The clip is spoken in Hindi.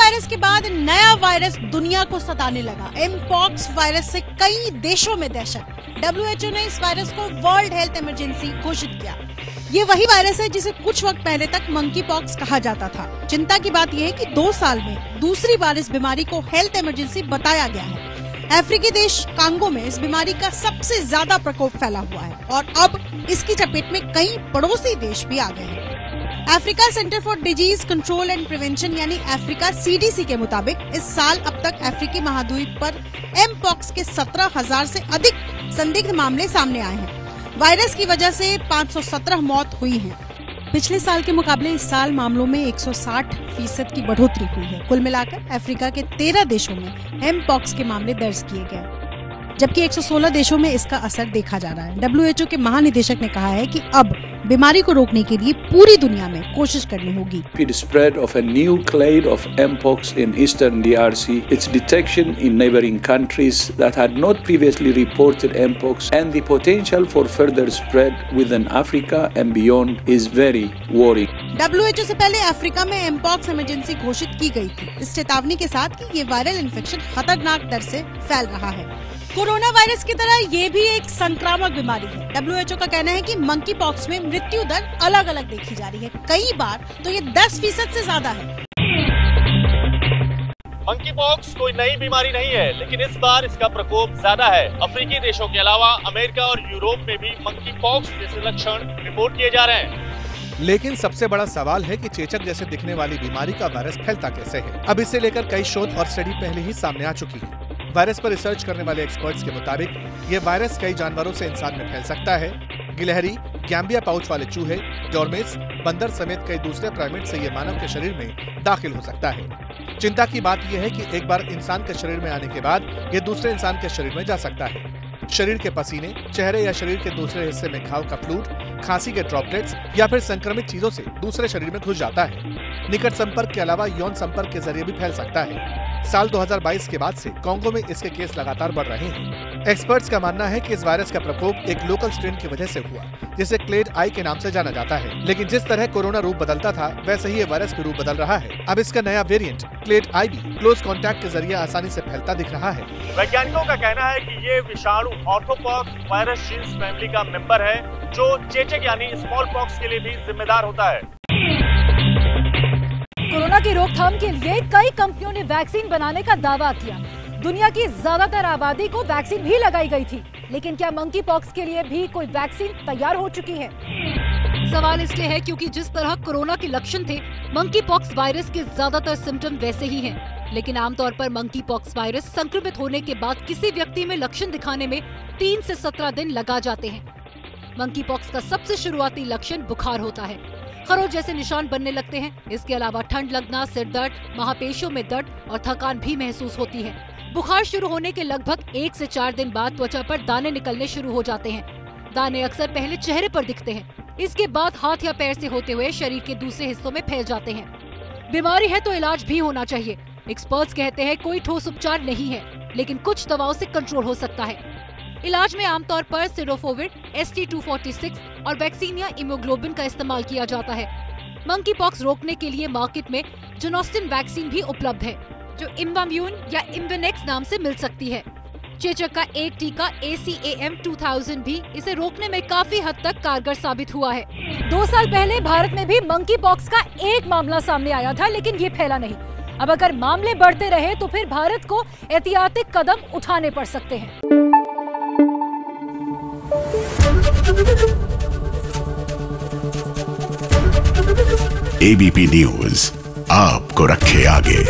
वायरस के बाद नया वायरस दुनिया को सताने लगा। एमपॉक्स वायरस से कई देशों में दहशत। WHO ने इस वायरस को वर्ल्ड हेल्थ इमरजेंसी घोषित किया। ये वही वायरस है जिसे कुछ वक्त पहले तक मंकी पॉक्स कहा जाता था। चिंता की बात यह है कि 2 साल में दूसरी बार इस बीमारी को हेल्थ इमरजेंसी बताया गया है। अफ्रीकी देश कांगो में इस बीमारी का सबसे ज्यादा प्रकोप फैला हुआ है और अब इसकी चपेट में कई पड़ोसी देश भी आ गए हैं। Africa centre for disease control and prevention यानी अफ्रीका CDC के मुताबिक इस साल अब तक अफ्रीकी महाद्वीप पर एमपॉक्स के 17,000 से अधिक संदिग्ध मामले सामने आए हैं। वायरस की वजह से 517 मौत हुई हैं। पिछले साल के मुकाबले इस साल मामलों में 160% की बढ़ोतरी हुई है। कुल मिलाकर अफ्रीका के 13 देशों में एमपॉक्स के मामले दर्ज किए गए, जबकि 116 देशों में इसका असर देखा जा रहा है। WHO के महानिदेशक ने कहा है कि अब बीमारी को रोकने के लिए पूरी दुनिया में कोशिश करनी होगी। The spread of a new clade of mpox in eastern DRC, its detection in neighboring countries that had not previously reported mpox, and the potential for further spread within Africa and beyond is very worrying. WHO से पहले अफ्रीका में एमपॉक्स इमरजेंसी घोषित की गई थी, इस चेतावनी के साथ कि ये वायरल इन्फेक्शन खतरनाक दर से फैल रहा है। कोरोना वायरस की तरह ये भी एक संक्रामक बीमारी है। WHO का कहना है कि मंकी पॉक्स में मृत्यु दर अलग अलग देखी जा रही है। कई बार तो ये 10% से ज्यादा है। मंकी पॉक्स कोई नई बीमारी नहीं है, लेकिन इस बार इसका प्रकोप ज्यादा है। अफ्रीकी देशों के अलावा अमेरिका और यूरोप में भी मंकी पॉक्स जैसे लक्षण रिपोर्ट किए जा रहे हैं। लेकिन सबसे बड़ा सवाल है कि चेचक जैसे दिखने वाली बीमारी का वायरस फैलता कैसे है। अब इसे लेकर कई शोध और स्टडी पहले ही सामने आ चुकी है। वायरस पर रिसर्च करने वाले एक्सपर्ट्स के मुताबिक ये वायरस कई जानवरों से इंसान में फैल सकता है। गिलहरी, गैम्बिया पाउच वाले चूहे, डॉर्मेस, बंदर समेत कई दूसरे प्राइमेट से ये मानव के शरीर में दाखिल हो सकता है। चिंता की बात यह है कि एक बार इंसान के शरीर में आने के बाद ये दूसरे इंसान के शरीर में जा सकता है। शरीर के पसीने, चेहरे या शरीर के दूसरे हिस्से में घाव का फ्लूइड, खांसी के ड्रॉपलेट्स या फिर संक्रमित चीजों से दूसरे शरीर में घुस जाता है। निकट संपर्क के अलावा यौन संपर्क के जरिए भी फैल सकता है। साल 2022 के बाद से कांगो में इसके केस लगातार बढ़ रहे हैं। एक्सपर्ट्स का मानना है कि इस वायरस का प्रकोप एक लोकल स्ट्रेन की वजह से हुआ, जिसे क्लेड आई के नाम से जाना जाता है। लेकिन जिस तरह कोरोना रूप बदलता था, वैसे ही ये वायरस भी रूप बदल रहा है। अब इसका नया वेरिएंट क्लेड आई भी क्लोज कांटेक्ट के जरिए आसानी से फैलता दिख रहा है। वैज्ञानिकों का कहना है कि ये विषाणु ऑर्थोपॉक्स वायरस जीन्स फैमिली का मेंबर है, जो चेचक यानी स्मॉल पॉक्स के लिए भी जिम्मेदार होता है। कोरोना की रोकथाम के लिए कई कंपनियों ने वैक्सीन बनाने का दावा किया। दुनिया की ज्यादातर आबादी को वैक्सीन भी लगाई गई थी, लेकिन क्या मंकी पॉक्स के लिए भी कोई वैक्सीन तैयार हो चुकी है? सवाल इसलिए है क्योंकि जिस तरह कोरोना के लक्षण थे, मंकी पॉक्स वायरस के ज्यादातर सिम्टम वैसे ही हैं। लेकिन आमतौर पर मंकी पॉक्स वायरस संक्रमित होने के बाद किसी व्यक्ति में लक्षण दिखाने में 3 से 17 दिन लगा जाते हैं। मंकी पॉक्स का सबसे शुरुआती लक्षण बुखार होता है। खरोच जैसे निशान बनने लगते हैं। इसके अलावा ठंड लगना, सिर दर्द, मांसपेशियों में दर्द और थकान भी महसूस होती है। बुखार शुरू होने के लगभग 1 से 4 दिन बाद त्वचा पर दाने निकलने शुरू हो जाते हैं। दाने अक्सर पहले चेहरे पर दिखते हैं, इसके बाद हाथ या पैर से होते हुए शरीर के दूसरे हिस्सों में फैल जाते हैं। बीमारी है तो इलाज भी होना चाहिए। एक्सपर्ट्स कहते हैं कोई ठोस उपचार नहीं है, लेकिन कुछ दवाओं से कंट्रोल हो सकता है। इलाज में आमतौर पर सिरोफोविर, ST246 और वैक्सीनिया इमोग्लोबिन का इस्तेमाल किया जाता है। मंकी पॉक्स रोकने के लिए मार्केट में जोनोस्टिन वैक्सीन भी उपलब्ध है, जो इम्वाम्यून या इम्वेनेक्स नाम से मिल सकती है। चेचक का एक टीका ACAM 2000 भी इसे रोकने में काफी हद तक कारगर साबित हुआ है। 2 साल पहले भारत में भी मंकी पॉक्स का एक मामला सामने आया था, लेकिन ये फैला नहीं। अब अगर मामले बढ़ते रहे तो फिर भारत को एहतियाती कदम उठाने पड़ सकते हैं। ABP न्यूज़ आपको रखे आगे।